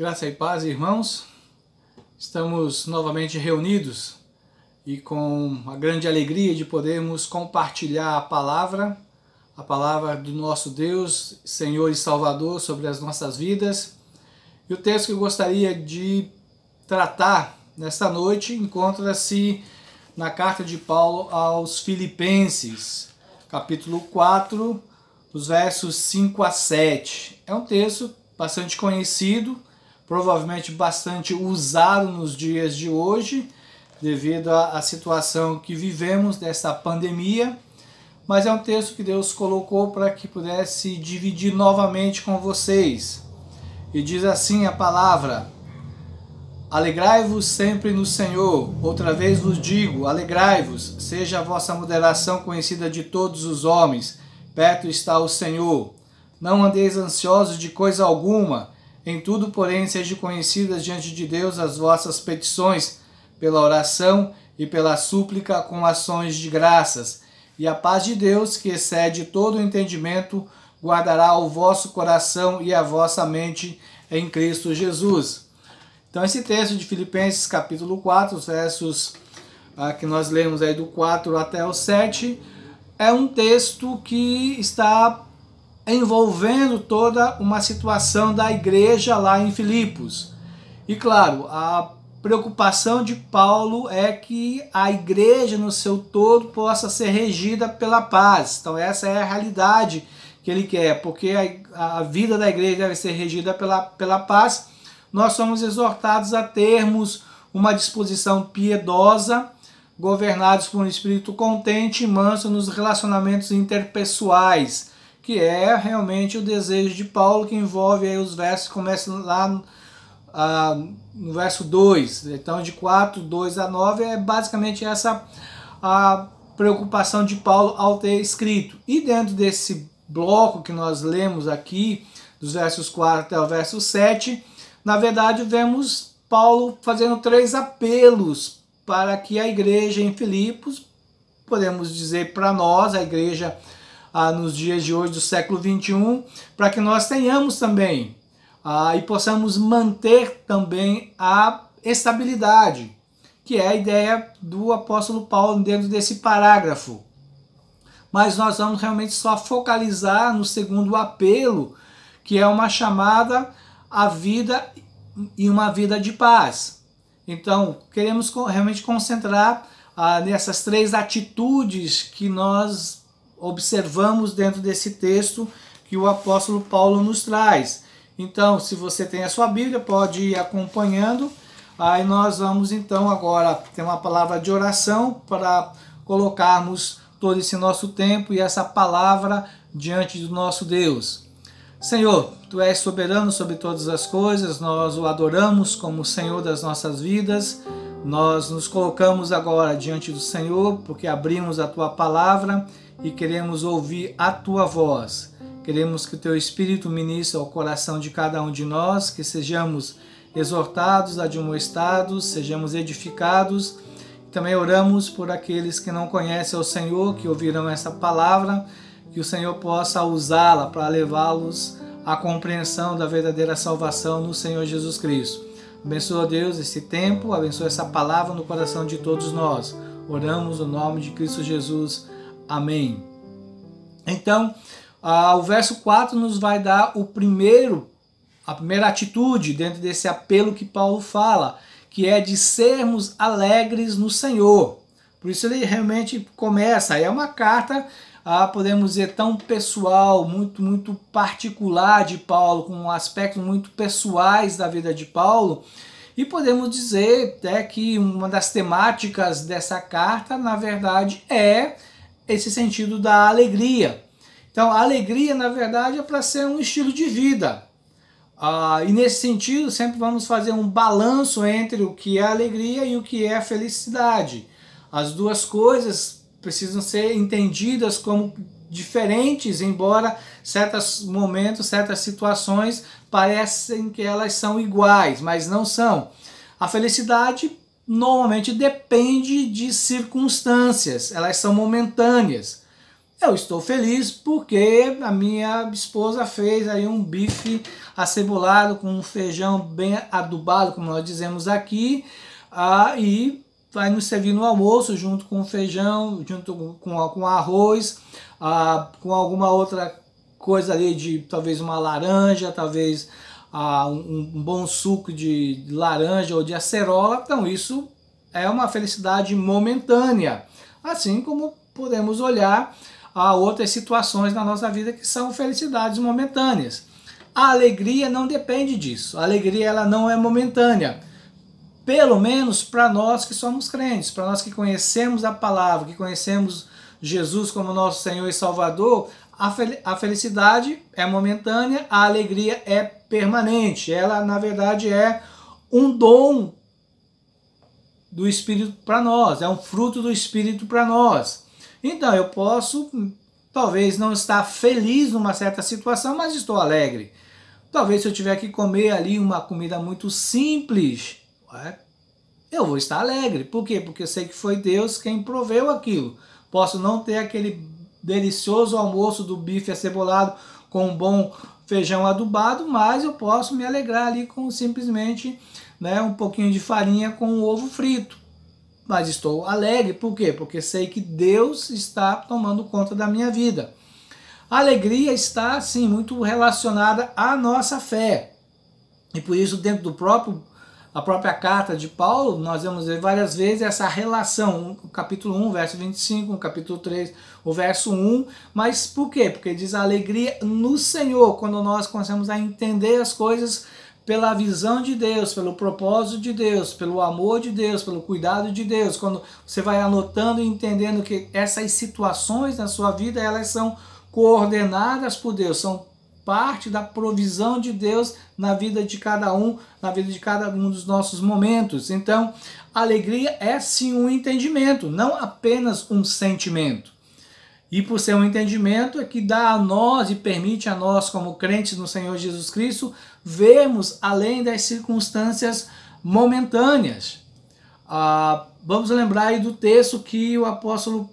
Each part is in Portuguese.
Graça e paz, irmãos. Estamos novamente reunidos e com a grande alegria de podermos compartilhar a palavra do nosso Deus, Senhor e Salvador sobre as nossas vidas. E o texto que eu gostaria de tratar nesta noite encontra-se na carta de Paulo aos Filipenses, capítulo 4, os versos 5 a 7. É um texto bastante conhecido, provavelmente bastante usado nos dias de hoje, devido à situação que vivemos dessa pandemia, mas é um texto que Deus colocou para que pudesse dividir novamente com vocês. E diz assim a palavra: alegrai-vos sempre no Senhor. Outra vez vos digo, alegrai-vos, seja a vossa moderação conhecida de todos os homens, perto está o Senhor. Não andeis ansiosos de coisa alguma, em tudo, porém, sejam conhecidas diante de Deus as vossas petições, pela oração e pela súplica com ações de graças. E a paz de Deus, que excede todo o entendimento, guardará o vosso coração e a vossa mente em Cristo Jesus. Então esse texto de Filipenses capítulo 4, os versos que nós lemos aí do 4 até o 7, é um texto que está envolvendo toda uma situação da igreja lá em Filipos. E claro, a preocupação de Paulo é que a igreja no seu todo possa ser regida pela paz. Então essa é a realidade que ele quer, porque a vida da igreja deve ser regida pela paz. Nós somos exortados a termos uma disposição piedosa, governados por um espírito contente e manso nos relacionamentos interpessoais, que é realmente o desejo de Paulo, que envolve aí os versos que começam lá no verso 2. Então, de 4, 2 a 9, é basicamente essa a preocupação de Paulo ao ter escrito. E dentro desse bloco que nós lemos aqui, dos versos 4 até o verso 7, na verdade, vemos Paulo fazendo 3 apelos para que a igreja em Filipos, podemos dizer para nós, a igreja nos dias de hoje do século 21, para que nós tenhamos também e possamos manter também a estabilidade, que é a ideia do apóstolo Paulo dentro desse parágrafo. Mas nós vamos realmente só focalizar no segundo apelo, que é uma chamada à vida e uma vida de paz. Então, queremos realmente concentrar nessas 3 atitudes que nós observamos dentro desse texto que o apóstolo Paulo nos traz. Então, se você tem a sua Bíblia, pode ir acompanhando. Aí nós vamos então agora ter uma palavra de oração para colocarmos todo esse nosso tempo e essa palavra diante do nosso Deus. Senhor, Tu és soberano sobre todas as coisas, nós o adoramos como Senhor das nossas vidas. Nós nos colocamos agora diante do Senhor porque abrimos a Tua palavra e queremos ouvir a Tua voz. Queremos que o Teu Espírito ministre ao coração de cada um de nós, que sejamos exortados, admoestados, sejamos edificados. Também oramos por aqueles que não conhecem o Senhor, que ouvirão essa palavra, que o Senhor possa usá-la para levá-los à compreensão da verdadeira salvação no Senhor Jesus Cristo. Abençoa, Deus, esse tempo, abençoa essa palavra no coração de todos nós. Oramos no nome de Cristo Jesus. Amém. Então, o verso 4 nos vai dar a primeira atitude dentro desse apelo que Paulo fala, que é de sermos alegres no Senhor. Por isso ele realmente começa, é uma carta, podemos dizer, tão pessoal, muito particular de Paulo, com aspectos muito pessoais da vida de Paulo. E podemos dizer até que uma das temáticas dessa carta, na verdade, é esse sentido da alegria. Então, a alegria, na verdade, é para ser um estilo de vida. E nesse sentido, sempre vamos fazer um balanço entre o que é alegria e o que é felicidade. As duas coisas precisam ser entendidas como diferentes, embora certos momentos, certas situações parecem que elas são iguais, mas não são. A felicidade normalmente depende de circunstâncias, elas são momentâneas. Eu estou feliz porque a minha esposa fez aí um bife acebolado com um feijão bem adubado, como nós dizemos aqui, e vai nos servir no almoço junto com o feijão, junto com arroz, com alguma outra coisa ali de talvez uma laranja, talvez um bom suco de laranja ou de acerola. Então isso é uma felicidade momentânea, assim como podemos olhar a outras situações na nossa vida que são felicidades momentâneas. A alegria não depende disso. A alegria ela não é momentânea. Pelo menos para nós que somos crentes, para nós que conhecemos a palavra, que conhecemos Jesus como nosso Senhor e Salvador, a felicidade é momentânea, a alegria é permanente. Ela, na verdade, é um dom do Espírito para nós, é um fruto do Espírito para nós. Então, eu posso, talvez, não estar feliz numa certa situação, mas estou alegre. Talvez se eu tiver que comer ali uma comida muito simples, eu vou estar alegre. Por quê? Porque eu sei que foi Deus quem proveu aquilo. Posso não ter aquele delicioso almoço do bife acebolado com um bom feijão adubado, mas eu posso me alegrar ali com simplesmente um pouquinho de farinha com um ovo frito. Mas estou alegre, por quê? Porque sei que Deus está tomando conta da minha vida. A alegria está, sim, muito relacionada à nossa fé. E por isso, dentro a própria carta de Paulo, nós vamos ver várias vezes essa relação. O capítulo 1, verso 25, o capítulo 3, o verso 1. Mas por quê? Porque diz a alegria no Senhor, quando nós começamos a entender as coisas pela visão de Deus, pelo propósito de Deus, pelo amor de Deus, pelo cuidado de Deus, quando você vai anotando e entendendo que essas situações na sua vida, elas são coordenadas por Deus, são parte da provisão de Deus na vida de cada um, na vida de cada um dos nossos momentos. Então, a alegria é sim um entendimento, não apenas um sentimento. E por ser um entendimento é que dá a nós e permite a nós, como crentes no Senhor Jesus Cristo, vermos além das circunstâncias momentâneas. Vamos lembrar aí do texto que o apóstolo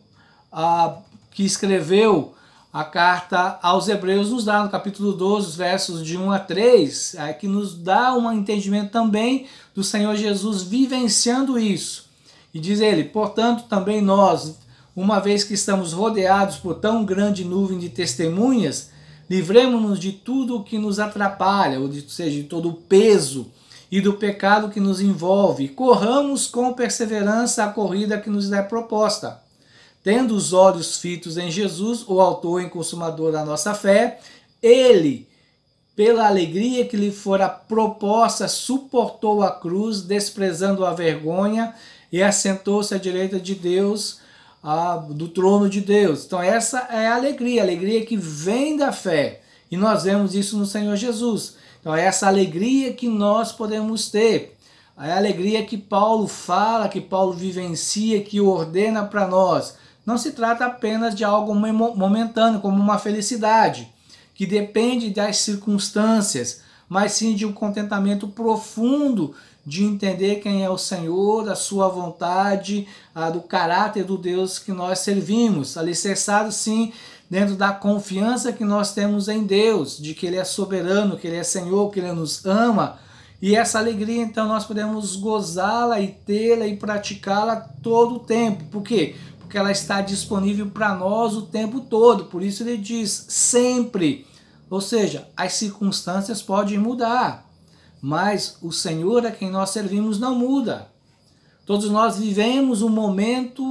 que escreveu a carta aos Hebreus nos dá, no capítulo 12, os versos de 1 a 3, que nos dá um entendimento também do Senhor Jesus vivenciando isso. E diz ele: portanto, também nós, uma vez que estamos rodeados por tão grande nuvem de testemunhas, livremo-nos de tudo o que nos atrapalha, ou seja, de todo o peso e do pecado que nos envolve. Corramos com perseverança a corrida que nos é proposta, tendo os olhos fitos em Jesus, o autor e consumador da nossa fé. Ele, pela alegria que lhe fora proposta, suportou a cruz, desprezando a vergonha, e assentou-se à direita de Deus, do trono de Deus. Então essa é a alegria que vem da fé, e nós vemos isso no Senhor Jesus. Então é essa alegria que nós podemos ter, é a alegria que Paulo fala, que Paulo vivencia, que ordena para nós. Não se trata apenas de algo momentâneo, como uma felicidade, que depende das circunstâncias, mas sim de um contentamento profundo de entender quem é o Senhor, a sua vontade, do caráter do Deus que nós servimos, alicerçado sim dentro da confiança que nós temos em Deus, de que Ele é soberano, que Ele é Senhor, que Ele nos ama. E essa alegria, então, nós podemos gozá-la e tê-la e praticá-la todo o tempo. Por quê? Porque ela está disponível para nós o tempo todo. Por isso ele diz sempre. Ou seja, as circunstâncias podem mudar, mas o Senhor a quem nós servimos não muda. Todos nós vivemos um momento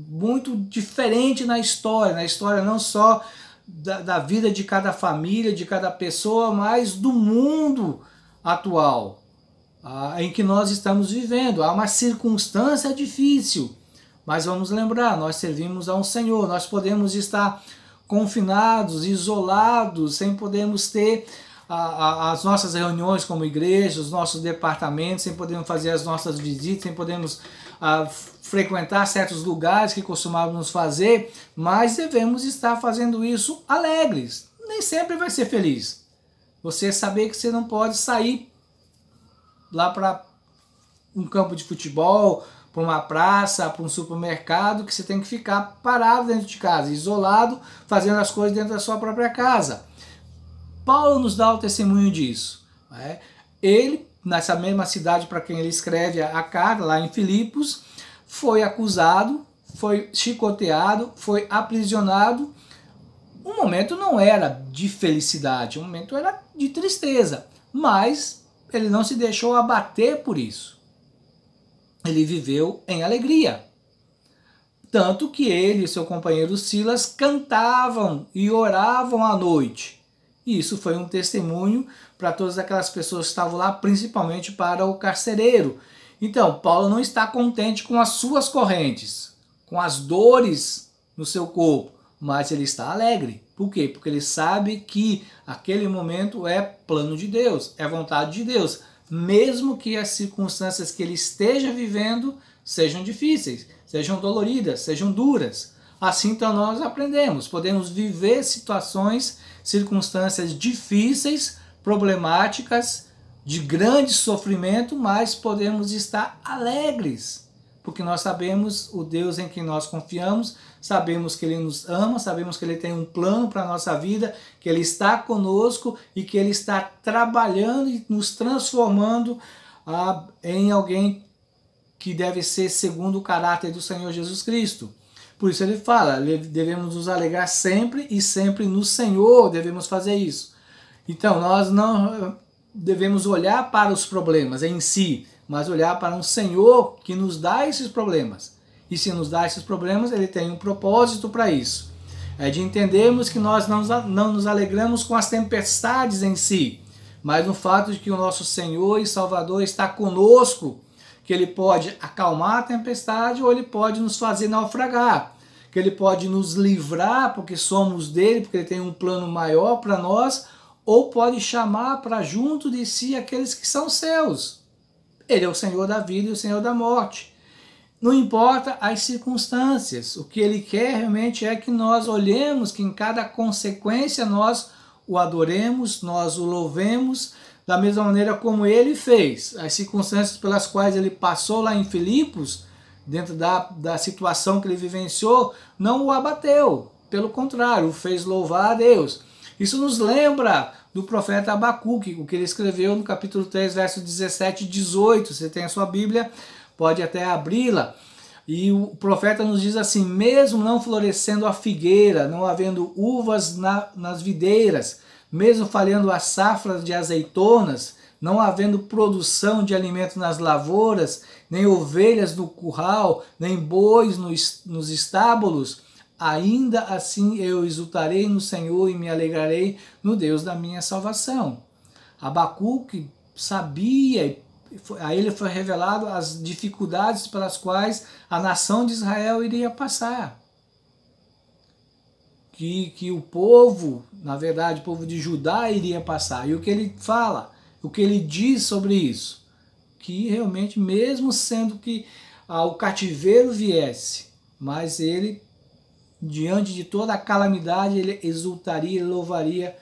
muito diferente na história não só da vida de cada família, de cada pessoa, mas do mundo atual em que nós estamos vivendo. Há uma circunstância difícil, mas vamos lembrar, nós servimos a um Senhor, nós podemos estar confinados, isolados, sem podermos ter as nossas reuniões como igreja, os nossos departamentos, sem podermos fazer as nossas visitas, sem podermos frequentar certos lugares que costumávamos fazer, mas devemos estar fazendo isso alegres. Nem sempre vai ser feliz. Você saber que você não pode sair lá para um campo de futebol, para uma praça, para um supermercado, que você tem que ficar parado dentro de casa, isolado, fazendo as coisas dentro da sua própria casa. Paulo nos dá o testemunho disso. Né? Ele, nessa mesma cidade para quem ele escreve a carta, lá em Filipos, foi acusado, foi chicoteado, foi aprisionado. O momento não era de felicidade, o momento era de tristeza, mas ele não se deixou abater por isso. Ele viveu em alegria. Tanto que ele e seu companheiro Silas cantavam e oravam à noite. E isso foi um testemunho para todas aquelas pessoas que estavam lá, principalmente para o carcereiro. Então, Paulo não está contente com as suas correntes, com as dores no seu corpo, mas ele está alegre. Por quê? Porque ele sabe que aquele momento é plano de Deus, é vontade de Deus, mesmo que as circunstâncias que ele esteja vivendo sejam difíceis, sejam doloridas, sejam duras. Assim, então, nós aprendemos, podemos viver situações, circunstâncias difíceis, problemáticas, de grande sofrimento, mas podemos estar alegres, porque nós sabemos o Deus em quem nós confiamos, sabemos que Ele nos ama, sabemos que Ele tem um plano para a nossa vida, que Ele está conosco e que Ele está trabalhando e nos transformando em alguém que deve ser segundo o caráter do Senhor Jesus Cristo. Por isso ele fala, devemos nos alegrar sempre e sempre no Senhor devemos fazer isso. Então nós não devemos olhar para os problemas em si, mas olhar para um Senhor que nos dá esses problemas. E se nos dá esses problemas, Ele tem um propósito para isso. É de entendermos que nós não nos alegramos com as tempestades em si, mas no fato de que o nosso Senhor e Salvador está conosco, que Ele pode acalmar a tempestade ou Ele pode nos fazer naufragar, que Ele pode nos livrar porque somos dele, porque Ele tem um plano maior para nós, ou pode chamar para junto de si aqueles que são seus. Ele é o Senhor da vida e o Senhor da morte. Não importa as circunstâncias, o que Ele quer realmente é que nós olhemos, que em cada consequência nós o adoremos, nós o louvemos, da mesma maneira como Ele fez. As circunstâncias pelas quais Ele passou lá em Filipos, dentro da situação que Ele vivenciou, não o abateu, pelo contrário, o fez louvar a Deus. Isso nos lembra do profeta Abacuque, o que ele escreveu no capítulo 3, versos 17 e 18. Você tem a sua Bíblia, pode até abri-la. E o profeta nos diz assim: mesmo não florescendo a figueira, não havendo uvas nas videiras, mesmo falhando as safras de azeitonas, não havendo produção de alimento nas lavouras, nem ovelhas no curral, nem bois nos estábulos, ainda assim eu exultarei no Senhor e me alegrarei no Deus da minha salvação. Abacuque sabia, a ele foi revelado as dificuldades pelas quais a nação de Israel iria passar. Que o povo, na verdade, o povo de Judá iria passar. E o que ele fala, o que ele diz sobre isso? Que realmente, mesmo sendo que o cativeiro viesse, mas ele, diante de toda a calamidade, ele exultaria, ele louvaria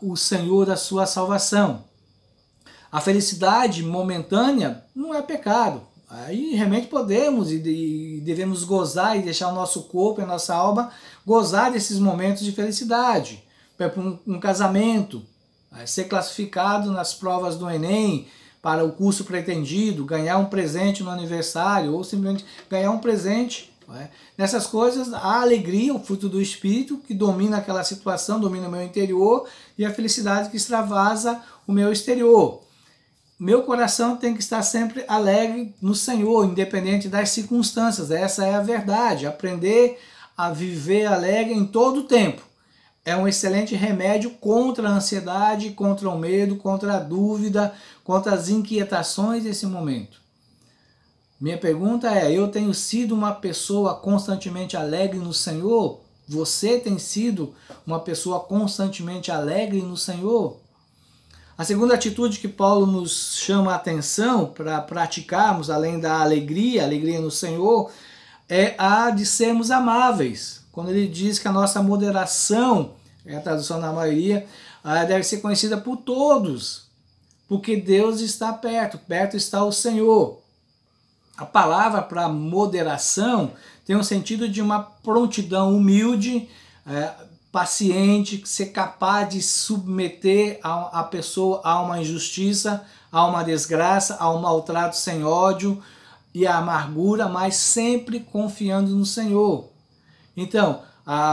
o Senhor da sua salvação. A felicidade momentânea não é pecado. Aí realmente podemos e devemos gozar e deixar o nosso corpo e a nossa alma gozar desses momentos de felicidade. Para um casamento, ser classificado nas provas do Enem para o curso pretendido, ganhar um presente no aniversário ou simplesmente ganhar um presente. Nessas coisas, a alegria, o fruto do Espírito, que domina aquela situação, domina o meu interior, e a felicidade que extravasa o meu exterior. Meu coração tem que estar sempre alegre no Senhor, independente das circunstâncias. Essa é a verdade. Aprender a viver alegre em todo o tempo é um excelente remédio contra a ansiedade, contra o medo, contra a dúvida, contra as inquietações desse momento. Minha pergunta é: eu tenho sido uma pessoa constantemente alegre no Senhor? Você tem sido uma pessoa constantemente alegre no Senhor? A segunda atitude que Paulo nos chama a atenção para praticarmos, além da alegria no Senhor, é a de sermos amáveis. Quando ele diz que a nossa moderação, é a tradução na maioria, deve ser conhecida por todos. porque Deus está perto, perto está o Senhor. A palavra para moderação tem um sentido de uma prontidão humilde, paciente, ser capaz de submeter a pessoa a uma injustiça, a uma desgraça, a um maltrato sem ódio e a amargura, mas sempre confiando no Senhor. Então,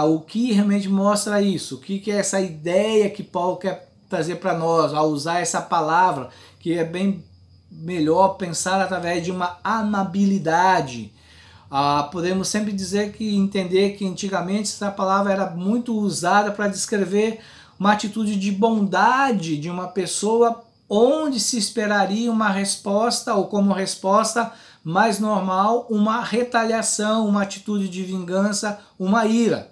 o que realmente mostra isso? O que é essa ideia que Paulo quer trazer para nós, ao usar essa palavra, que é bem melhor pensar através de uma amabilidade. Podemos sempre dizer que entender que antigamente essa palavra era muito usada para descrever uma atitude de bondade de uma pessoa onde se esperaria uma resposta, ou como resposta mais normal, uma retaliação, uma atitude de vingança, uma ira.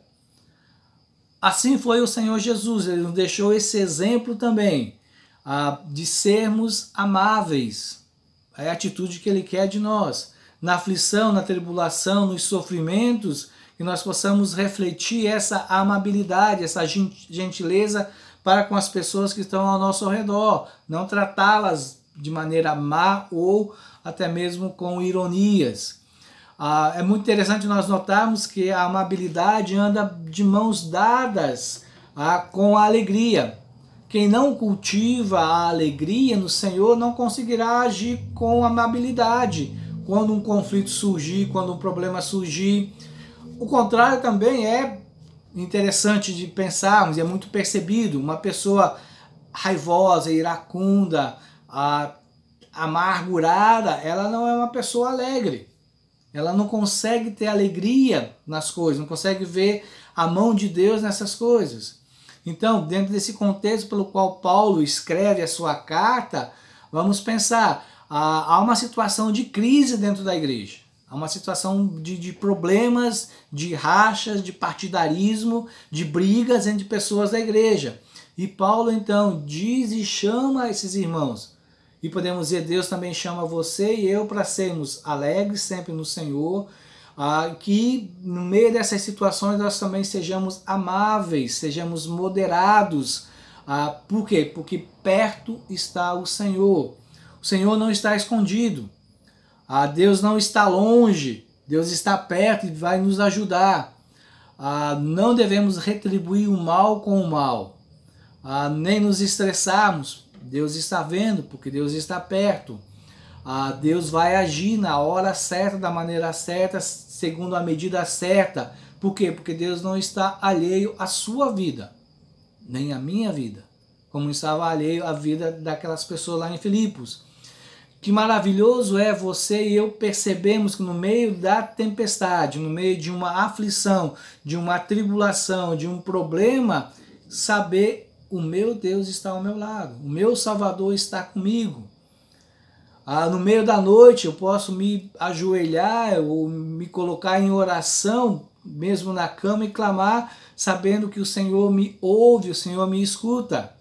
Assim foi o Senhor Jesus, ele nos deixou esse exemplo também, de sermos amáveis. É a atitude que ele quer de nós. Na aflição, na tribulação, nos sofrimentos, que nós possamos refletir essa amabilidade, essa gentileza para com as pessoas que estão ao nosso redor. Não tratá-las de maneira má ou até mesmo com ironias. É muito interessante nós notarmos que a amabilidade anda de mãos dadas com a alegria. Quem não cultiva a alegria no Senhor não conseguirá agir com amabilidade quando um conflito surgir, quando um problema surgir. O contrário também é interessante de pensarmos, é muito percebido. Uma pessoa raivosa, iracunda, amargurada, ela não é uma pessoa alegre. Ela não consegue ter alegria nas coisas, não consegue ver a mão de Deus nessas coisas. Então, dentro desse contexto pelo qual Paulo escreve a sua carta, vamos pensar, há uma situação de crise dentro da igreja. Há uma situação de problemas, de rachas, de partidarismo, de brigas entre pessoas da igreja. E Paulo, então, diz e chama esses irmãos. E podemos dizer, Deus também chama você e eu para sermos alegres sempre no Senhor, que no meio dessas situações nós também sejamos amáveis, sejamos moderados. Por quê? Porque perto está o Senhor. O Senhor não está escondido. Deus não está longe. Deus está perto e vai nos ajudar. Não devemos retribuir o mal com o mal, nem nos estressarmos. Deus está vendo, porque Deus está perto. Deus vai agir na hora certa, da maneira certa, segundo a medida certa. Por quê? Porque Deus não está alheio à sua vida, nem à minha vida, como estava alheio à vida daquelas pessoas lá em Filipos. Que maravilhoso é você e eu percebemos que no meio da tempestade, no meio de uma aflição, de uma tribulação, de um problema, saber o meu Deus está ao meu lado, o meu Salvador está comigo. No meio da noite eu posso me ajoelhar ou me colocar em oração, mesmo na cama, e clamar, sabendo que o Senhor me ouve, o Senhor me escuta,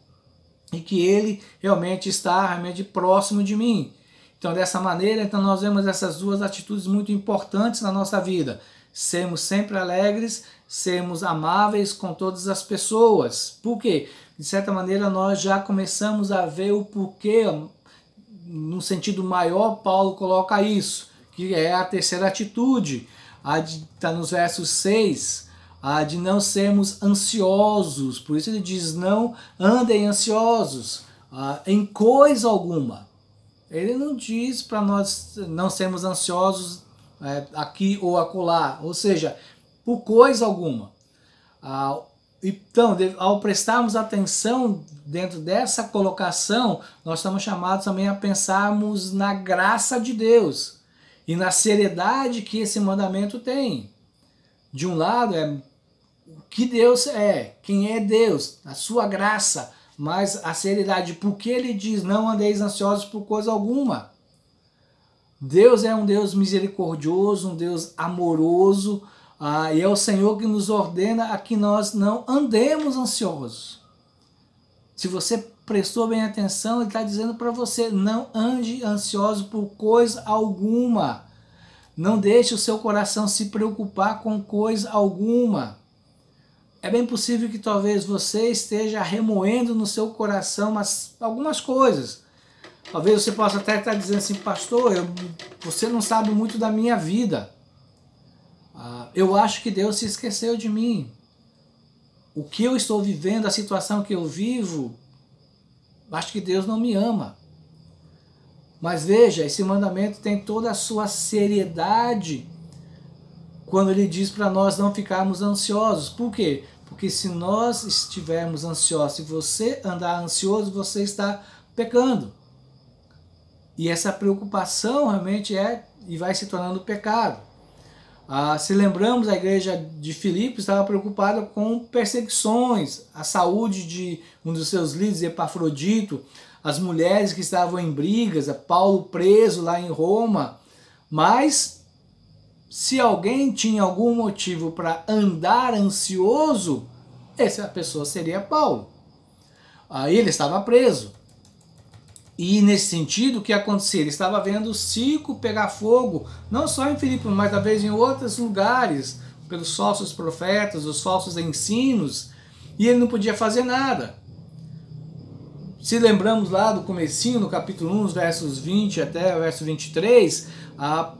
e que Ele realmente está próximo de mim. Então, dessa maneira, nós vemos essas duas atitudes muito importantes na nossa vida. Sermos sempre alegres, sermos amáveis com todas as pessoas. Por quê? De certa maneira, nós já começamos a ver o porquê, no sentido maior, Paulo coloca isso, que é a terceira atitude, está nos versos 6, de não sermos ansiosos. Por isso ele diz, não andem ansiosos em coisa alguma. Ele não diz para nós não sermos ansiosos aqui ou acolá, ou seja, por coisa alguma. Então, ao prestarmos atenção dentro dessa colocação, nós estamos chamados também a pensarmos na graça de Deus e na seriedade que esse mandamento tem. De um lado é o que Deus é, quem é Deus, a sua graça, mas a seriedade, porque ele diz, não andeis ansiosos por coisa alguma. Deus é um Deus misericordioso, um Deus amoroso, e é o Senhor que nos ordena a que nós não andemos ansiosos. Se você prestou bem atenção, ele está dizendo para você, não ande ansioso por coisa alguma. Não deixe o seu coração se preocupar com coisa alguma. É bem possível que talvez você esteja remoendo no seu coração algumas coisas. Talvez você possa até estar dizendo assim, pastor, você não sabe muito da minha vida. Eu acho que Deus se esqueceu de mim. O que eu estou vivendo, a situação que eu vivo, acho que Deus não me ama. Mas veja, esse mandamento tem toda a sua seriedade quando ele diz para nós não ficarmos ansiosos. Por quê? Porque se nós estivermos ansiosos, se você andar ansioso, você está pecando. E essa preocupação realmente e vai se tornando pecado. Se lembramos, a igreja de Filipos estava preocupada com perseguições, a saúde de um dos seus líderes, Epafrodito, as mulheres que estavam em brigas, Paulo preso lá em Roma. Mas se alguém tinha algum motivo para andar ansioso, essa pessoa seria Paulo. Ele estava preso. E nesse sentido, o que acontecia? Ele estava vendo o circo pegar fogo, não só em Filipos, mas talvez em outros lugares, pelos falsos profetas, os falsos ensinos, e ele não podia fazer nada. Se lembramos lá do comecinho, no capítulo 1, versos 20 até o verso 23,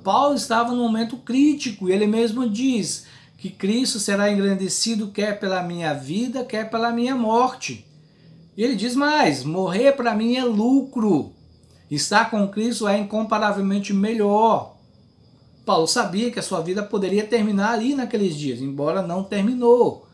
Paulo estava num momento crítico, e ele mesmo diz que Cristo será engrandecido quer pela minha vida, quer pela minha morte. E ele diz mais, morrer para mim é lucro, estar com Cristo é incomparavelmente melhor. Paulo sabia que a sua vida poderia terminar ali naqueles dias, embora não terminou.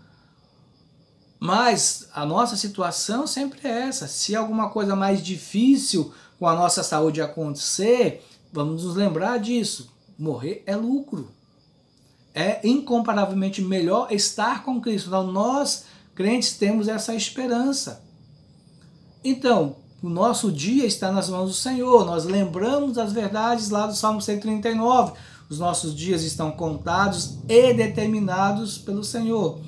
Mas a nossa situação sempre é essa, se alguma coisa mais difícil com a nossa saúde acontecer, vamos nos lembrar disso, morrer é lucro. É incomparavelmente melhor estar com Cristo. Então nós, crentes, temos essa esperança. Então, o nosso dia está nas mãos do Senhor, nós lembramos das verdades lá do Salmo 139, os nossos dias estão contados e determinados pelo Senhor.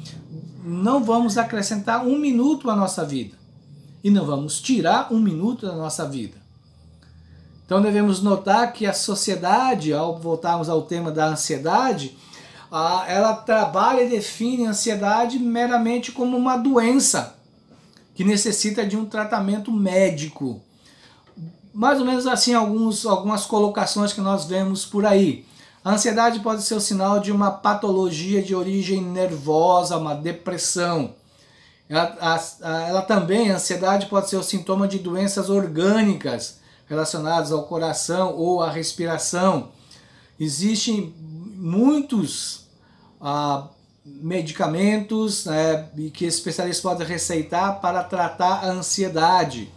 Não vamos acrescentar um minuto à nossa vida, e não vamos tirar um minuto da nossa vida. Então devemos notar que a sociedade, ao voltarmos ao tema da ansiedade, ela trabalha e define a ansiedade meramente como uma doença, que necessita de um tratamento médico. Mais ou menos assim algumas colocações que nós vemos por aí. A ansiedade pode ser o sinal de uma patologia de origem nervosa, uma depressão. Ela também, a ansiedade pode ser o sintoma de doenças orgânicas relacionadas ao coração ou à respiração. Existem muitos medicamentos que especialistas podem receitar para tratar a ansiedade.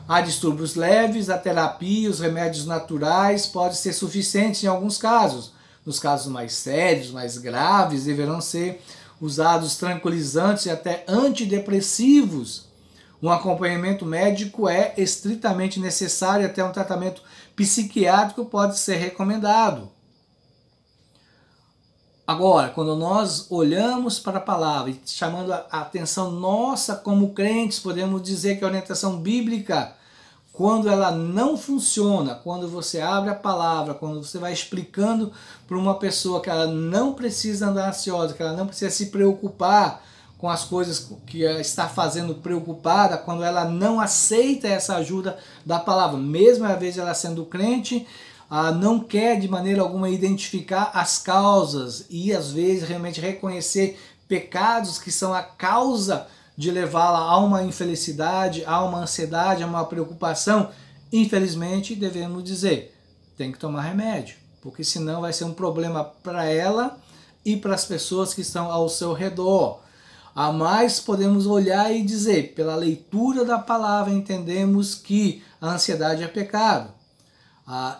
Há distúrbios leves, a terapia, os remédios naturais podem ser suficientes em alguns casos. Nos casos mais sérios, mais graves, deverão ser usados tranquilizantes e até antidepressivos. Um acompanhamento médico é estritamente necessário, até um tratamento psiquiátrico pode ser recomendado. Agora, quando nós olhamos para a palavra e chamando a atenção nossa como crentes, podemos dizer que a orientação bíblica, quando ela não funciona, quando você abre a palavra, quando você vai explicando para uma pessoa que ela não precisa andar ansiosa, que ela não precisa se preocupar com as coisas que está fazendo preocupada, quando ela não aceita essa ajuda da palavra, mesmo às vezes ela sendo crente, não quer de maneira alguma identificar as causas e às vezes realmente reconhecer pecados que são a causa de levá-la a uma infelicidade, a uma ansiedade, a uma preocupação, infelizmente devemos dizer, tem que tomar remédio, porque senão vai ser um problema para ela e para as pessoas que estão ao seu redor. Mas podemos olhar e dizer, pela leitura da palavra entendemos que a ansiedade é pecado.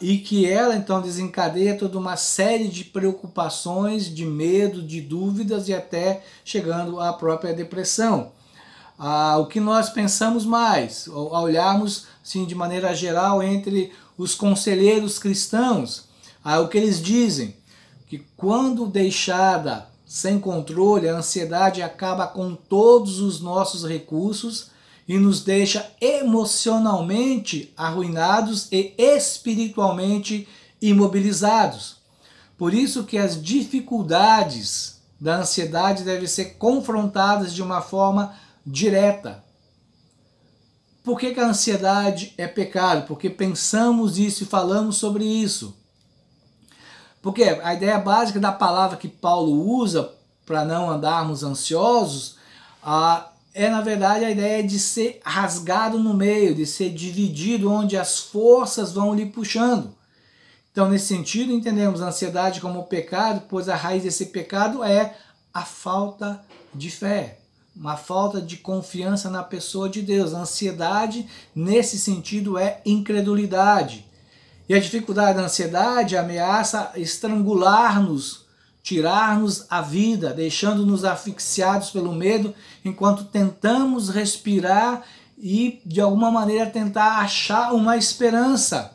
E que ela então desencadeia toda uma série de preocupações, de medo, de dúvidas e até chegando à própria depressão. O que nós pensamos mais, ao olharmos assim, de maneira geral entre os conselheiros cristãos, o que eles dizem, que quando deixada sem controle, a ansiedade acaba com todos os nossos recursos e nos deixa emocionalmente arruinados e espiritualmente imobilizados. Por isso que as dificuldades da ansiedade devem ser confrontadas de uma forma direta. Por que a ansiedade é pecado? Porque pensamos isso e falamos sobre isso. Porque a ideia básica da palavra que Paulo usa para não andarmos ansiosos é, na verdade, a ideia de ser rasgado no meio, de ser dividido, onde as forças vão lhe puxando. Então, nesse sentido, entendemos a ansiedade como pecado, pois a raiz desse pecado é a falta de fé, uma falta de confiança na pessoa de Deus. A ansiedade, nesse sentido, é incredulidade. E a dificuldade da ansiedade ameaça estrangular-nos, tirar-nos a vida, deixando-nos asfixiados pelo medo, enquanto tentamos respirar e, de alguma maneira, tentar achar uma esperança.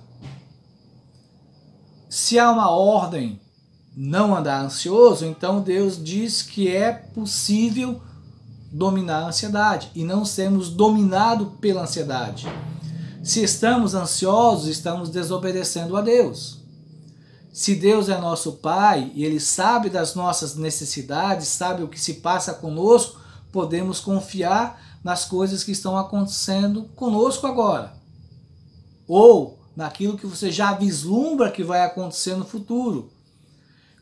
Se há uma ordem, não andar ansioso, então Deus diz que é possível dominar a ansiedade e não sermos dominados pela ansiedade. Se estamos ansiosos, estamos desobedecendo a Deus. Se Deus é nosso Pai e Ele sabe das nossas necessidades, sabe o que se passa conosco, podemos confiar nas coisas que estão acontecendo conosco agora. Ou naquilo que você já vislumbra que vai acontecer no futuro.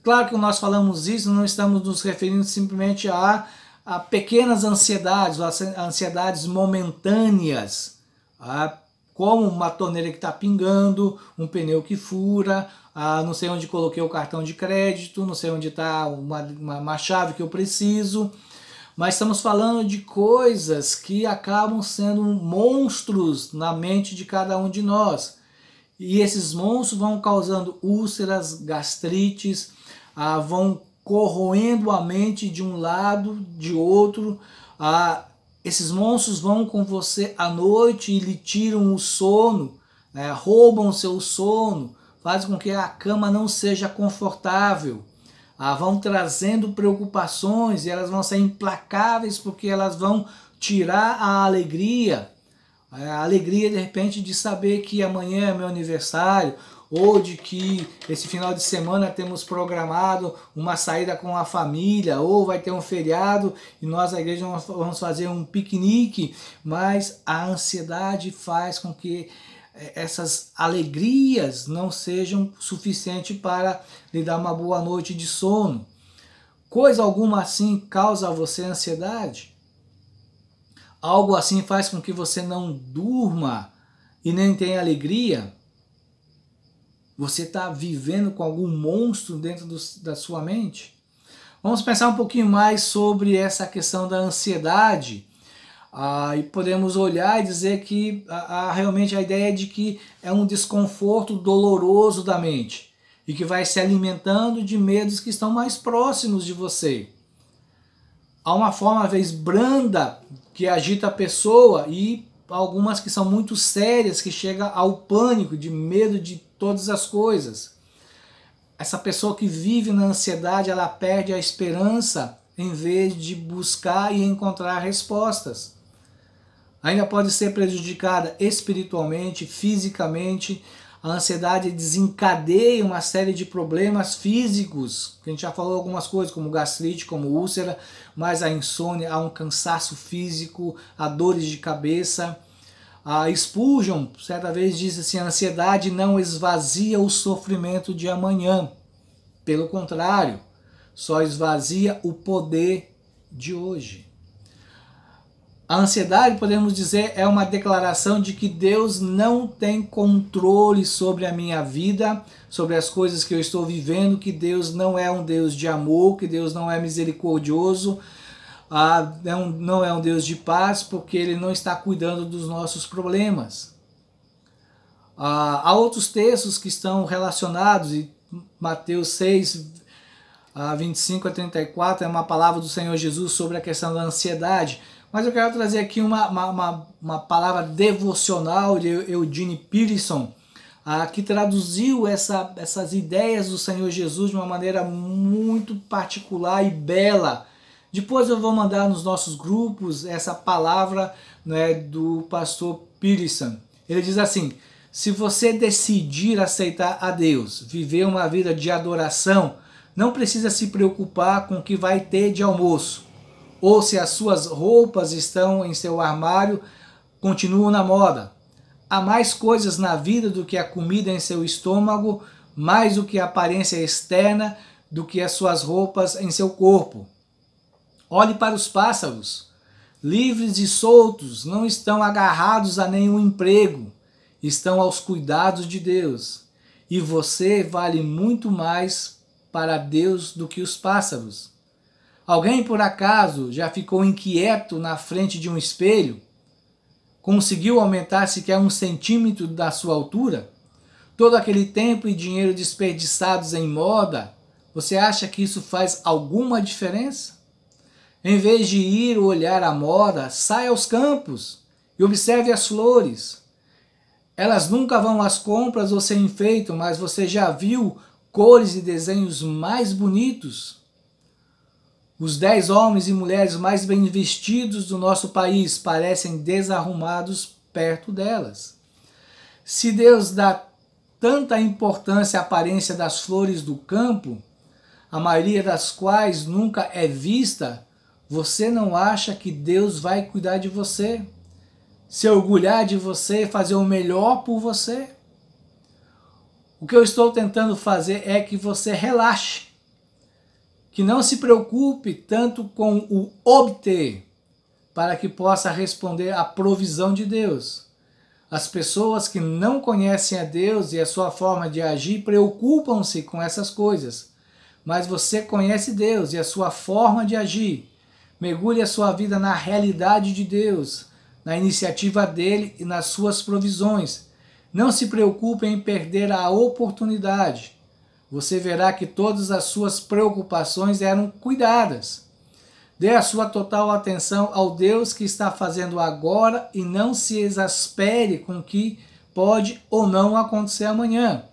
Claro que quando nós falamos isso, não estamos nos referindo simplesmente a pequenas ansiedades, a ansiedades momentâneas, como uma torneira que está pingando, um pneu que fura, não sei onde coloquei o cartão de crédito, não sei onde está uma chave que eu preciso. Mas estamos falando de coisas que acabam sendo monstros na mente de cada um de nós. E esses monstros vão causando úlceras, gastrites, vão corroendo a mente de um lado, de outro. Esses monstros vão com você à noite e lhe tiram o sono, roubam o seu sono, fazem com que a cama não seja confortável. Vão trazendo preocupações e elas vão ser implacáveis porque elas vão tirar a alegria. A alegria, de repente, de saber que amanhã é meu aniversário, ou de que esse final de semana temos programado uma saída com a família, ou vai ter um feriado e nós, a igreja, vamos fazer um piquenique, mas a ansiedade faz com que essas alegrias não sejam suficientes para lhe dar uma boa noite de sono. Coisa alguma assim causa a você ansiedade? Algo assim faz com que você não durma e nem tenha alegria? Você está vivendo com algum monstro dentro da sua mente? Vamos pensar um pouquinho mais sobre essa questão da ansiedade. E podemos olhar e dizer que realmente a ideia é de que é um desconforto doloroso da mente e que vai se alimentando de medos que estão mais próximos de você. Há uma forma, às vezes, branda que agita a pessoa e algumas que são muito sérias, que chega ao pânico, de medo de todas as coisas. Essa pessoa que vive na ansiedade, ela perde a esperança em vez de buscar e encontrar respostas. Ainda pode ser prejudicada espiritualmente, fisicamente. A ansiedade desencadeia uma série de problemas físicos, que a gente já falou algumas coisas, como gastrite, como úlcera, mas a insônia, há um cansaço físico, há dores de cabeça. Spurgeon, certa vez, disse assim, a ansiedade não esvazia o sofrimento de amanhã. Pelo contrário, só esvazia o poder de hoje. A ansiedade, podemos dizer, é uma declaração de que Deus não tem controle sobre a minha vida, sobre as coisas que eu estou vivendo, que Deus não é um Deus de amor, que Deus não é misericordioso, não é um Deus de paz, porque Ele não está cuidando dos nossos problemas. Há outros textos que estão relacionados, e Mateus 6, 25 a 34, é uma palavra do Senhor Jesus sobre a questão da ansiedade. Mas eu quero trazer aqui uma palavra devocional de Eugene Peterson, que traduziu essas ideias do Senhor Jesus de uma maneira muito particular e bela. Depois eu vou mandar nos nossos grupos essa palavra, né, do pastor Peterson. Ele diz assim: se você decidir aceitar a Deus, viver uma vida de adoração, não precisa se preocupar com o que vai ter de almoço, ou se as suas roupas estão em seu armário continuam na moda. Há mais coisas na vida do que a comida em seu estômago, mais do que a aparência externa, do que as suas roupas em seu corpo. Olhe para os pássaros. Livres e soltos, não estão agarrados a nenhum emprego, estão aos cuidados de Deus. E você vale muito mais para Deus do que os pássaros. Alguém, por acaso, já ficou inquieto na frente de um espelho? Conseguiu aumentar sequer 1 centímetro da sua altura? Todo aquele tempo e dinheiro desperdiçados em moda, você acha que isso faz alguma diferença? Em vez de ir olhar a moda, saia aos campos e observe as flores. Elas nunca vão às compras ou se enfeitam, mas você já viu cores e desenhos mais bonitos? Os 10 homens e mulheres mais bem vestidos do nosso país parecem desarrumados perto delas. Se Deus dá tanta importância à aparência das flores do campo, a maioria das quais nunca é vista, você não acha que Deus vai cuidar de você? Se orgulhar de você, fazer o melhor por você? O que eu estou tentando fazer é que você relaxe, que não se preocupe tanto com o obter, para que possa responder à provisão de Deus. As pessoas que não conhecem a Deus e a sua forma de agir preocupam-se com essas coisas, mas você conhece Deus e a sua forma de agir. Mergulhe a sua vida na realidade de Deus, na iniciativa dele e nas suas provisões. Não se preocupe em perder a oportunidade. Você verá que todas as suas preocupações eram cuidadas. Dê a sua total atenção ao Deus que está fazendo agora e não se exaspere com o que pode ou não acontecer amanhã.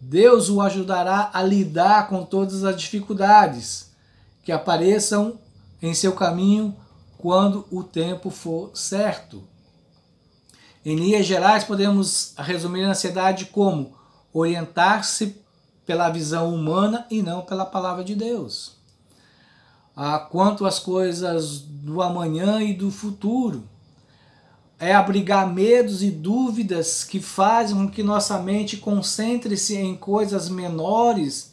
Deus o ajudará a lidar com todas as dificuldades que apareçam em seu caminho quando o tempo for certo. Em linhas gerais, podemos resumir a ansiedade como orientar-se pela visão humana e não pela palavra de Deus. Quanto às coisas do amanhã e do futuro, é abrigar medos e dúvidas que fazem com que nossa mente concentre-se em coisas menores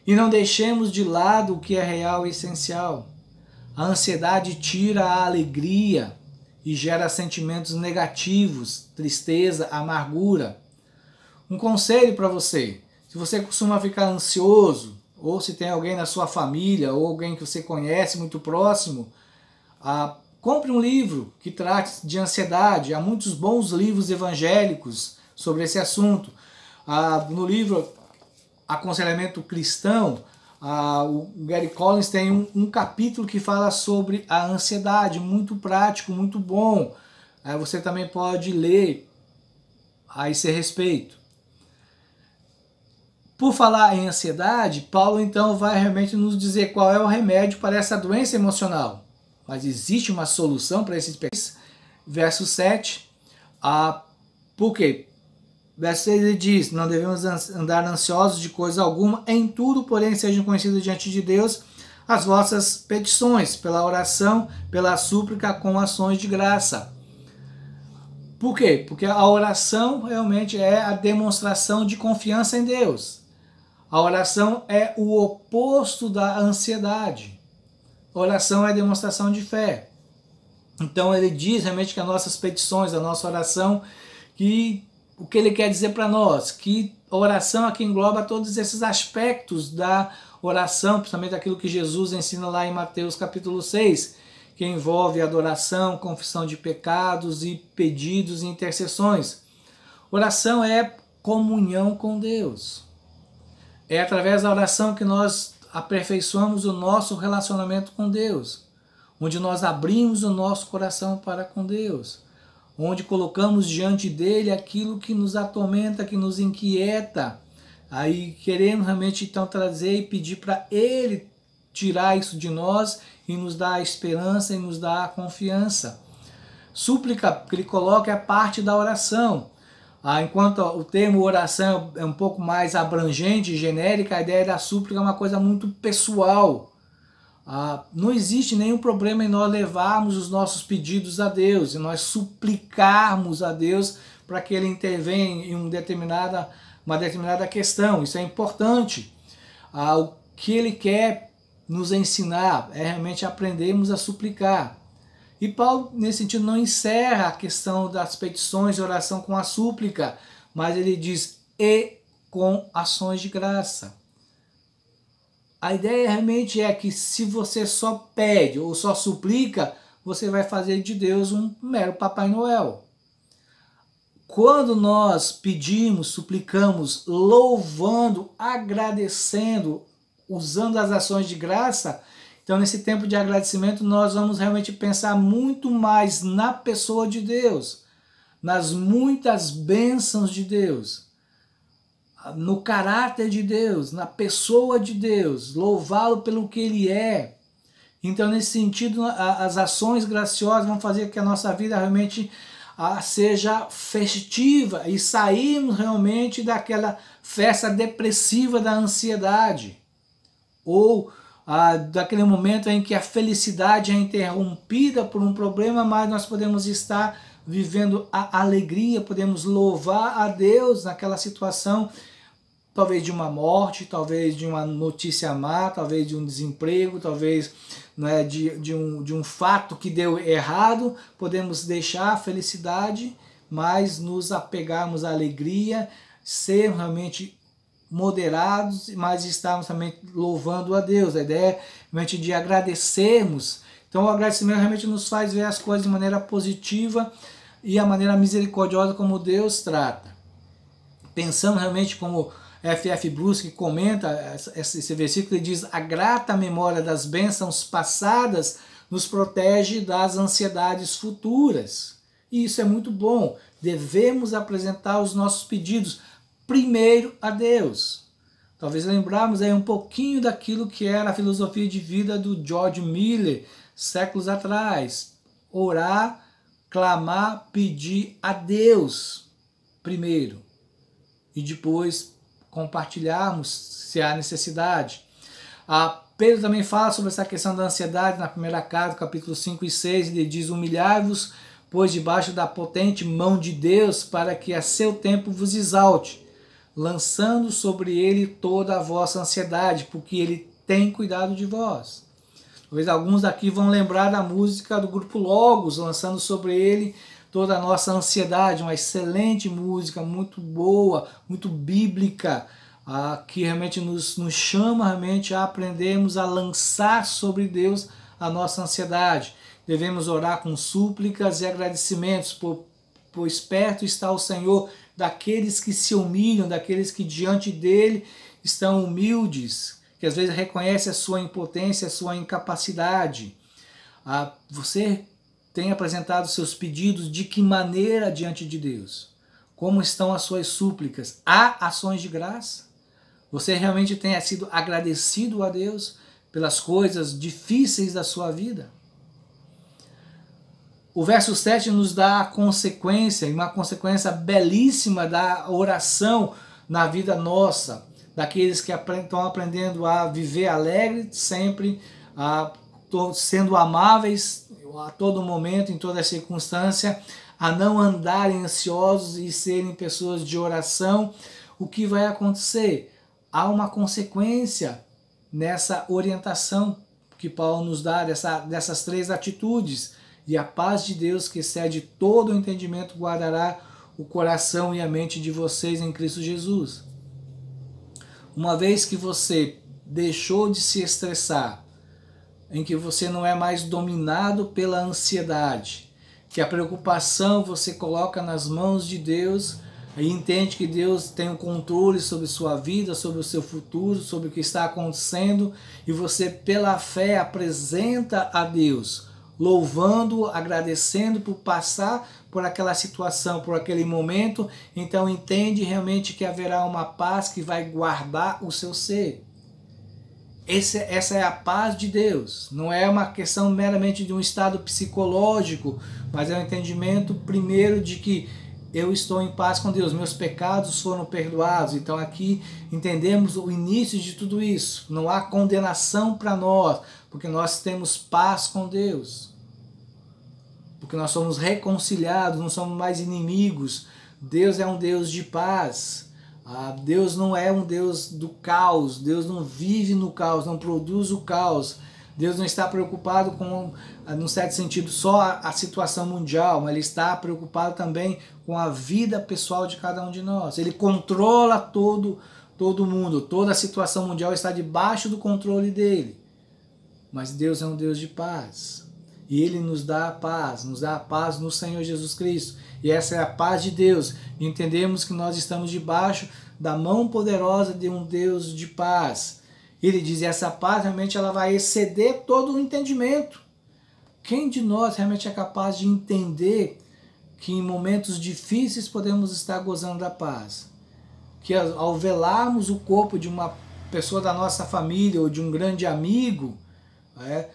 e não deixemos de lado o que é real e essencial. A ansiedade tira a alegria e gera sentimentos negativos, tristeza, amargura. Um conselho para você: se você costuma ficar ansioso, ou se tem alguém na sua família, ou alguém que você conhece muito próximo, compre um livro que trate de ansiedade. Há muitos bons livros evangélicos sobre esse assunto. No livro Aconselhamento Cristão, o Gary Collins tem um capítulo que fala sobre a ansiedade, muito prático, muito bom. Você também pode ler a esse respeito. Por falar em ansiedade, Paulo então vai realmente nos dizer qual é o remédio para essa doença emocional. Mas existe uma solução para esses pecados. Verso 7, por quê? Verso 6 ele diz: não devemos andar ansiosos de coisa alguma, em tudo, porém, sejam conhecidas diante de Deus as vossas petições, pela oração, pela súplica, com ações de graça. Por quê? Porque a oração realmente é a demonstração de confiança em Deus. A oração é o oposto da ansiedade. A oração é a demonstração de fé. Então ele diz realmente que as nossas petições, a nossa oração, que o que ele quer dizer para nós? Que a oração aqui engloba todos esses aspectos da oração, principalmente aquilo que Jesus ensina lá em Mateus capítulo 6, que envolve adoração, confissão de pecados e pedidos e intercessões. Oração é comunhão com Deus. É através da oração que nós aperfeiçoamos o nosso relacionamento com Deus, onde nós abrimos o nosso coração para com Deus, onde colocamos diante dele aquilo que nos atormenta, que nos inquieta. Aí queremos realmente então trazer e pedir para ele tirar isso de nós e nos dar a esperança e nos dar a confiança. Súplica que ele coloca é parte da oração. Enquanto o termo oração é um pouco mais abrangente, genérica, a ideia da súplica é uma coisa muito pessoal. Não existe nenhum problema em nós levarmos os nossos pedidos a Deus, e nós suplicarmos a Deus para que Ele intervenha em uma determinada questão. Isso é importante. O que Ele quer nos ensinar é realmente aprendermos a suplicar. E Paulo, nesse sentido, não encerra a questão das petições de oração com a súplica, mas ele diz, e com ações de graça. A ideia realmente é que se você só pede ou só suplica, você vai fazer de Deus um mero Papai Noel. Quando nós pedimos, suplicamos, louvando, agradecendo, usando as ações de graça, então nesse tempo de agradecimento nós vamos realmente pensar muito mais na pessoa de Deus, nas muitas bênçãos de Deus, no caráter de Deus, na pessoa de Deus, louvá-lo pelo que Ele é. Então, nesse sentido, as ações graciosas vão fazer que a nossa vida realmente seja festiva e sairmos realmente daquela festa depressiva da ansiedade, ou daquele momento em que a felicidade é interrompida por um problema, mas nós podemos estar vivendo a alegria, podemos louvar a Deus naquela situação, talvez de uma morte, talvez de uma notícia má, talvez de um desemprego, talvez, né, de um fato que deu errado. Podemos deixar a felicidade, mas nos apegarmos à alegria, ser realmente moderados, mas estarmos também louvando a Deus. A ideia é realmente de agradecermos. Então o agradecimento realmente nos faz ver as coisas de maneira positiva e a maneira misericordiosa como Deus trata. Pensamos realmente como F.F. Bruce, que comenta esse versículo, ele diz: a grata memória das bênçãos passadas nos protege das ansiedades futuras. E isso é muito bom. Devemos apresentar os nossos pedidos primeiro a Deus. Talvez lembrarmos aí um pouquinho daquilo que era a filosofia de vida do George Miller, séculos atrás. Orar, clamar, pedir a Deus primeiro. E depois compartilharmos se há necessidade. Pedro também fala sobre essa questão da ansiedade na primeira carta, capítulo 5 e 6, ele diz: humilhai-vos, pois debaixo da potente mão de Deus, para que a seu tempo vos exalte, lançando sobre ele toda a vossa ansiedade, porque ele tem cuidado de vós. Talvez alguns daqui vão lembrar da música do grupo Logos, lançando sobre ele toda a nossa ansiedade, uma excelente música, muito boa, muito bíblica, que realmente nos chama realmente a aprendermos a lançar sobre Deus a nossa ansiedade. Devemos orar com súplicas e agradecimentos, pois perto está o Senhor daqueles que se humilham, daqueles que diante dele estão humildes, que às vezes reconhecem a sua impotência, a sua incapacidade. Você tem apresentado seus pedidos de que maneira diante de Deus? Como estão as suas súplicas? Há ações de graça? Você realmente tem sido agradecido a Deus pelas coisas difíceis da sua vida? O verso 7 nos dá a consequência, uma consequência belíssima da oração na vida nossa, daqueles que estão aprendendo a viver alegre sempre, sendo amáveis a todo momento, em toda circunstância, a não andarem ansiosos e serem pessoas de oração. O que vai acontecer? Há uma consequência nessa orientação que Paulo nos dá, dessas três atitudes. E a paz de Deus, que excede todo o entendimento, guardará o coração e a mente de vocês em Cristo Jesus. Uma vez que você deixou de se estressar, em que você não é mais dominado pela ansiedade, que a preocupação você coloca nas mãos de Deus e entende que Deus tem o controle sobre sua vida, sobre o seu futuro, sobre o que está acontecendo, e você pela fé apresenta a Deus, louvando, agradecendo por passar por aquela situação, por aquele momento, então entende realmente que haverá uma paz que vai guardar o seu ser. Essa é a paz de Deus, não é uma questão meramente de um estado psicológico, mas é um entendimento primeiro de que eu estou em paz com Deus, meus pecados foram perdoados. Então aqui entendemos o início de tudo isso. Não há condenação para nós, porque nós temos paz com Deus. Porque nós somos reconciliados, não somos mais inimigos. Deus é um Deus de paz. Deus não é um Deus do caos. Deus não vive no caos, não produz o caos. Deus não está preocupado com, num certo sentido, só a situação mundial, mas Ele está preocupado também com a vida pessoal de cada um de nós. Ele controla todo mundo, toda a situação mundial está debaixo do controle dele. Mas Deus é um Deus de paz. E Ele nos dá a paz no Senhor Jesus Cristo. E essa é a paz de Deus. E entendemos que nós estamos debaixo da mão poderosa de um Deus de paz. Ele diz, essa paz realmente ela vai exceder todo o entendimento. Quem de nós realmente é capaz de entender que em momentos difíceis podemos estar gozando da paz? Que ao velarmos o corpo de uma pessoa da nossa família ou de um grande amigo,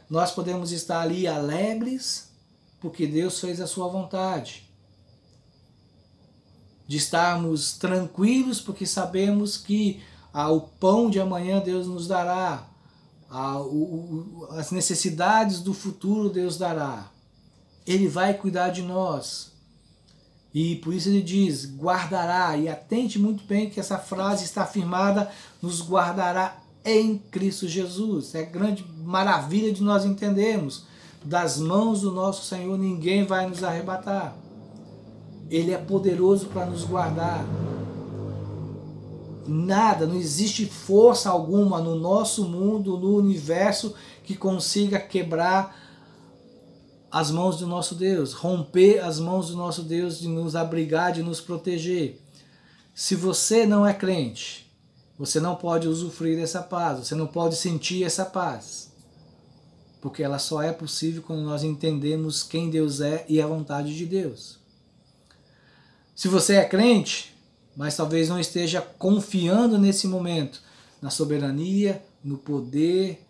nós podemos estar ali alegres porque Deus fez a sua vontade. De estarmos tranquilos porque sabemos que o pão de amanhã Deus nos dará, as necessidades do futuro Deus dará. Ele vai cuidar de nós. E por isso ele diz, guardará, e atente muito bem que essa frase está afirmada, nos guardará em Cristo Jesus. É a grande maravilha de nós entendermos. Das mãos do nosso Senhor ninguém vai nos arrebatar. Ele é poderoso para nos guardar. Nada, não existe força alguma no nosso mundo, no universo, que consiga quebrar as mãos do nosso Deus, romper as mãos do nosso Deus, de nos abrigar, de nos proteger. Se você não é crente, você não pode usufruir dessa paz, você não pode sentir essa paz, porque ela só é possível quando nós entendemos quem Deus é e a vontade de Deus. Se você é crente, mas talvez não esteja confiando nesse momento na soberania, no poder,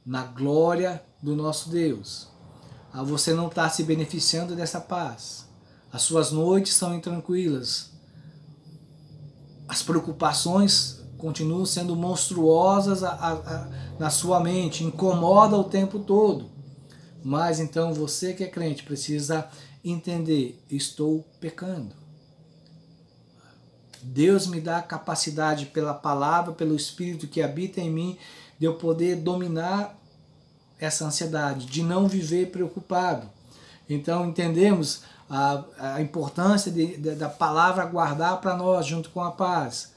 na glória do nosso Deus, você não está se beneficiando dessa paz. As suas noites são intranquilas. As preocupações continuam sendo monstruosas na sua mente, incomoda o tempo todo. Mas então você que é crente precisa entender, estou pecando. Deus me dá a capacidade pela palavra, pelo Espírito que habita em mim, de eu poder dominar essa ansiedade, de não viver preocupado. Então entendemos a importância da palavra guardar para nós, junto com a paz.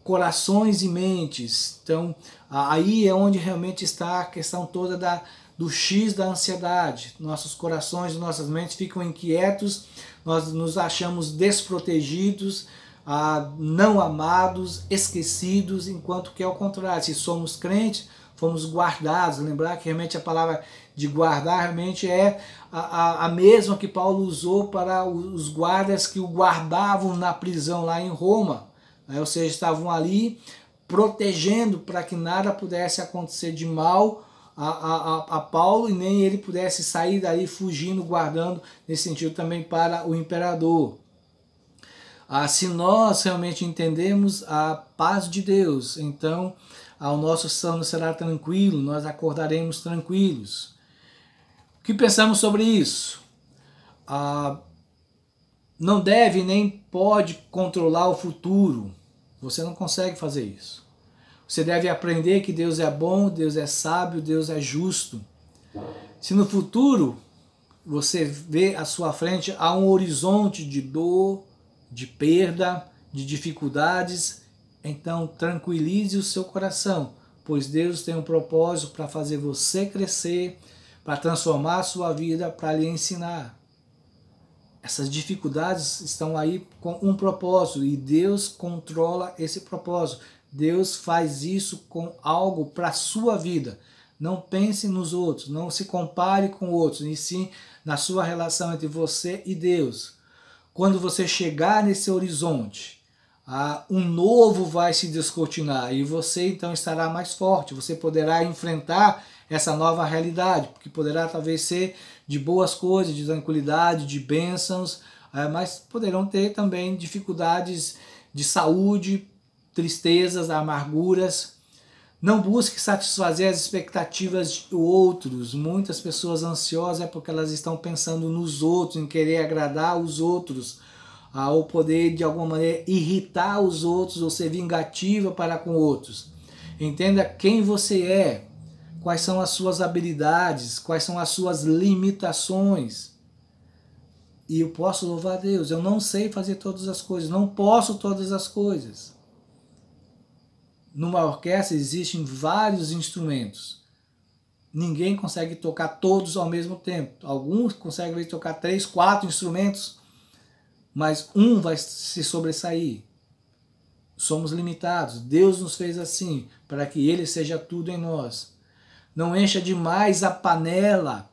Corações e mentes. Então aí é onde realmente está a questão toda do X da ansiedade. Nossos corações e nossas mentes ficam inquietos, nós nos achamos desprotegidos, não amados, esquecidos, enquanto que ao contrário, se somos crentes, fomos guardados. Lembrar que realmente a palavra de guardar realmente é a mesma que Paulo usou para os guardas que o guardavam na prisão lá em Roma, ou seja, estavam ali protegendo para que nada pudesse acontecer de mal a Paulo e nem ele pudesse sair dali fugindo, guardando, nesse sentido também para o imperador. Se nós realmente entendemos a paz de Deus, então o nosso sono será tranquilo, nós acordaremos tranquilos. O que pensamos sobre isso? Não deve nem pode controlar o futuro. Você não consegue fazer isso. Você deve aprender que Deus é bom, Deus é sábio, Deus é justo. Se no futuro você vê à sua frente há um horizonte de dor, de perda, de dificuldades, então tranquilize o seu coração, pois Deus tem um propósito para fazer você crescer, para transformar a sua vida, para lhe ensinar. Essas dificuldades estão aí com um propósito e Deus controla esse propósito. Deus faz isso com algo para a sua vida. Não pense nos outros, não se compare com outros, e sim na sua relação entre você e Deus. Quando você chegar nesse horizonte, um novo vai se descortinar e você então estará mais forte. Você poderá enfrentar essa nova realidade, porque poderá talvez ser de boas coisas, de tranquilidade, de bênçãos, mas poderão ter também dificuldades de saúde, tristezas, amarguras. Não busque satisfazer as expectativas de outros. Muitas pessoas ansiosas é porque elas estão pensando nos outros, em querer agradar os outros, ou poder de alguma maneira irritar os outros ou ser vingativa para com outros. Entenda quem você é, quais são as suas habilidades, quais são as suas limitações. E eu posso louvar a Deus, eu não sei fazer todas as coisas, não posso todas as coisas. Numa orquestra existem vários instrumentos. Ninguém consegue tocar todos ao mesmo tempo. Alguns conseguem tocar 3, 4 instrumentos, mas um vai se sobressair. Somos limitados. Deus nos fez assim, para que Ele seja tudo em nós. Não encha demais a panela,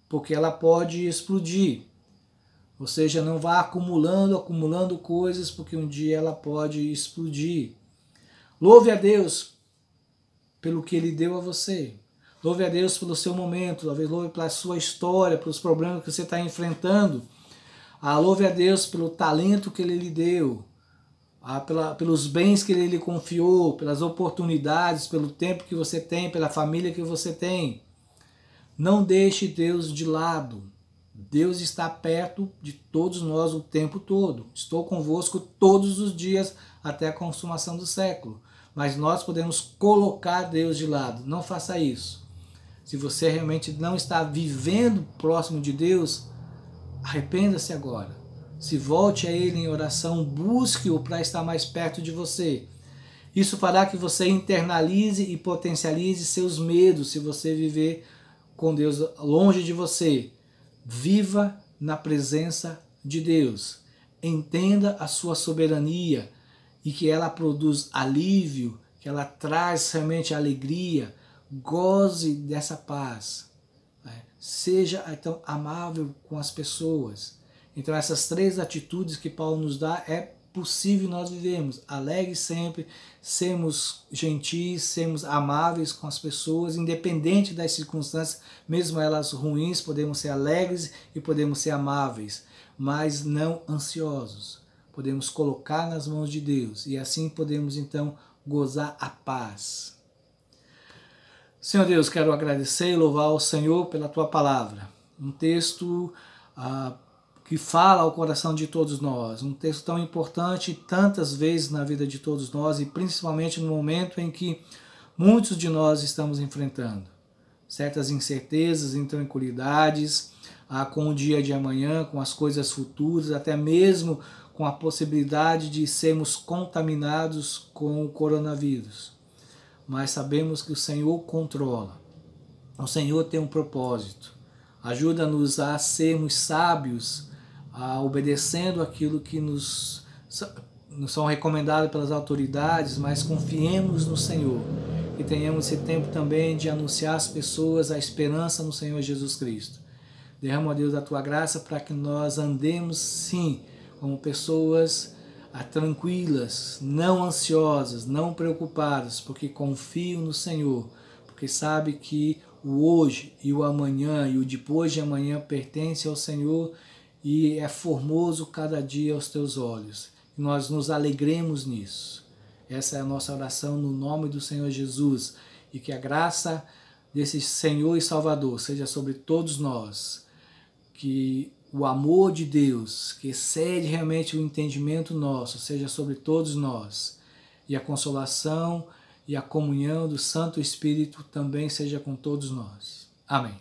porque ela pode explodir. Ou seja, não vá acumulando coisas, porque um dia ela pode explodir. Louve a Deus pelo que Ele deu a você. Louve a Deus pelo seu momento, louve pela sua história, pelos problemas que você está enfrentando. Louve a Deus pelo talento que Ele lhe deu, pelos bens que Ele lhe confiou, pelas oportunidades, pelo tempo que você tem, pela família que você tem. Não deixe Deus de lado. Deus está perto de todos nós o tempo todo. Estou convosco todos os dias até a consumação do século. Mas nós podemos colocar Deus de lado. Não faça isso. Se você realmente não está vivendo próximo de Deus, arrependa-se agora. Se volte a Ele em oração, busque-o para estar mais perto de você. Isso fará que você internalize e potencialize seus medos se você viver com Deus longe de você. Viva na presença de Deus. Entenda a sua soberania e que ela produz alívio, que ela traz realmente alegria. Goze dessa paz. Seja então amável com as pessoas. Então essas 3 atitudes que Paulo nos dá é possível nós vivemos. Alegre sempre, sermos gentis, sermos amáveis com as pessoas, independente das circunstâncias, mesmo elas ruins, podemos ser alegres e podemos ser amáveis, mas não ansiosos. Podemos colocar nas mãos de Deus e assim podemos então gozar a paz. Senhor Deus, quero agradecer e louvar ao Senhor pela Tua palavra. Um texto que fala ao coração de todos nós. Um texto tão importante tantas vezes na vida de todos nós e principalmente no momento em que muitos de nós estamos enfrentando certas incertezas, intranquilidades, com o dia de amanhã, com as coisas futuras, até mesmo com a possibilidade de sermos contaminados com o coronavírus. Mas sabemos que o Senhor controla. O Senhor tem um propósito. Ajuda-nos a sermos sábios, obedecendo aquilo que nos são recomendados pelas autoridades, mas confiemos no Senhor. E tenhamos esse tempo também de anunciar às pessoas a esperança no Senhor Jesus Cristo. Derrama, ó Deus, a Tua graça para que nós andemos, sim, como pessoas tranquilas, não ansiosas, não preocupadas, porque confiam no Senhor, porque sabe que o hoje e o amanhã e o depois de amanhã pertence ao Senhor e é formoso cada dia aos Teus olhos. E nós nos alegremos nisso. Essa é a nossa oração no nome do Senhor Jesus e que a graça desse Senhor e Salvador seja sobre todos nós, que o amor de Deus, que excede realmente o entendimento nosso, seja sobre todos nós, e a consolação e a comunhão do Santo Espírito também seja com todos nós. Amém.